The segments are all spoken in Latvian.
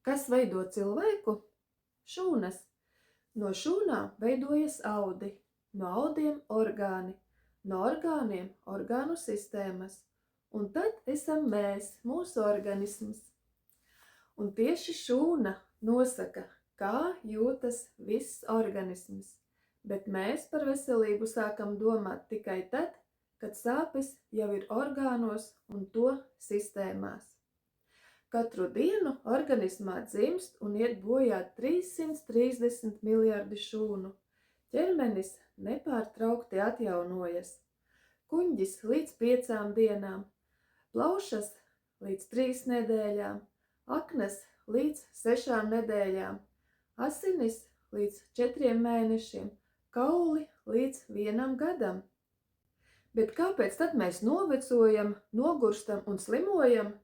Kas veido cilvēku? Šūnas. No šūnām veidojas audi, no audiem orgāni, no orgāniem orgānu sistēmas, un tad esam mēs, mūsu organisms. Un tieši šūna nosaka, kā jūtas viss organisms, bet mēs par veselību sākam domāt tikai tad, kad sāpes jau ir orgānos un to sistēmās. Katru dienu organismā dzimst un iet bojā 330 miljardi šūnu. Ķermenis nepārtraukti atjaunojas. Kuņģis līdz 5 dienām, plaušas līdz 3 nedēļām, aknas līdz 6 nedēļām, asinis līdz 4 mēnešiem, kauli līdz 1 gadam. Bet kāpēc tad mēs novecojam, nogurstam un slimojam?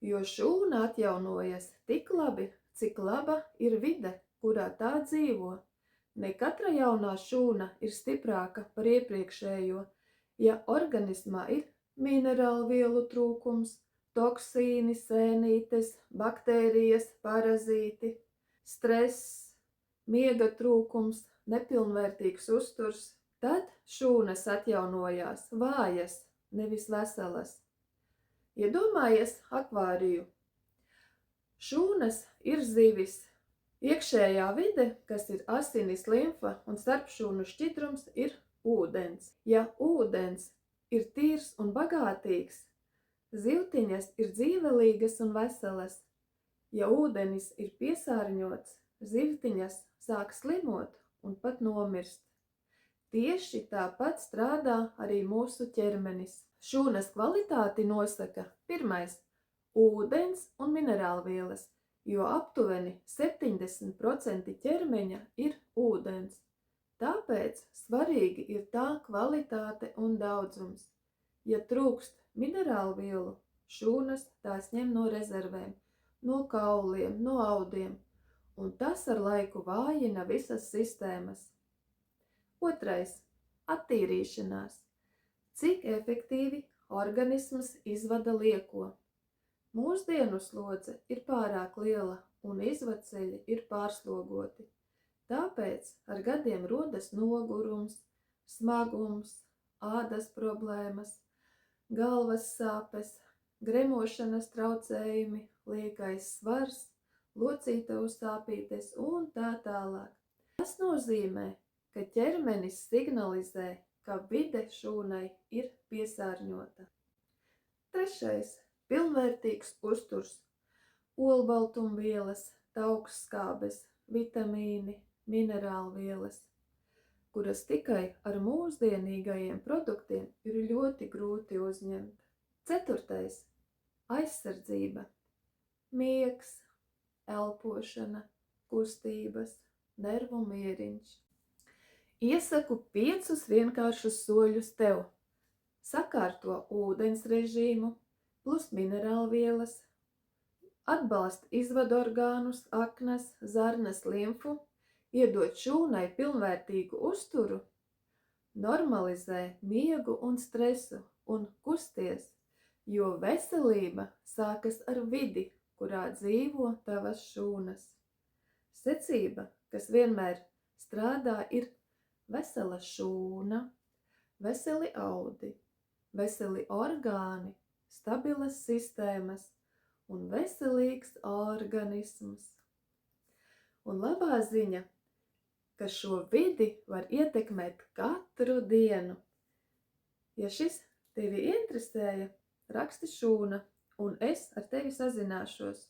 Jo šūna atjaunojas tik labi, cik laba ir vide, kurā tā dzīvo. Ne katra jaunā šūna ir stiprāka par iepriekšējo, ja organismā ir minerālvielu trūkums, toksīni, sēnītes, baktērijas, parazīti, stress, miega trūkums, nepilnvērtīgs uzturs, tad šūnas atjaunojās vājas, nevis veselas. Iedomājies akvāriju. Šūnas ir zivis. Iekšējā vide, kas ir asinis, limfa un starpšūnu šķidrums, ir ūdens. Ja ūdens ir tīrs un bagātīgs, zivtiņas ir dzīvelīgas un veselas. Ja ūdenis ir piesārņots, zivtiņas sāk slimot un pat nomirst. Tieši tāpat strādā arī mūsu ķermenis. Šūnas kvalitāti nosaka 1. ūdens un minerālvielas, jo aptuveni 70% ķermeņa ir ūdens. Tāpēc svarīgi ir tā kvalitāte un daudzums. Ja trūkst minerālvielu, šūnas tās ņem no rezervēm, no kauliem, no audiem, un tas ar laiku vājina visas sistēmas. 2. attīrīšanās. Cik efektīvi organisms izvada lieko? Mūsdienu slodze ir pārāk liela un izvadceļi ir pārslogoti. Tāpēc ar gadiem rodas nogurums, smagums, ādas problēmas, galvas sāpes, gremošanas traucējumi, liekais svars, locītavu sāpītes un tā tālāk. Tas nozīmē, ka ķermenis signalizē, ka vide šūnai ir piesārņota. 3. pilnvērtīgs uzturs. Olbaltumvielas, taukskābes, vitamīni, minerālvielas, kuras tikai ar mūsdienīgajiem produktiem ir ļoti grūti uzņemt. 4. aizsardzība. Miegs, elpošana, kustības, nervu mieriņš. Iesaku 5 vienkāršus soļus tev. Sakārto ūdens režīmu plus minerālvielas, atbalsta izvadorgānus, aknas, zarnas, limfu, iedod šūnai pilnvērtīgu uzturu, normalizē miegu un stresu un kusties, jo veselība sākas ar vidi, kurā dzīvo tavas šūnas. Secība, kas vienmēr strādā, ir vesela šūna, veseli audi, veseli orgāni, stabilas sistēmas un veselīgs organisms. Un labā ziņa, ka šo vidi var ietekmēt katru dienu. Ja šis tevi interesēja, raksti šūna, un es ar tevi sazināšos.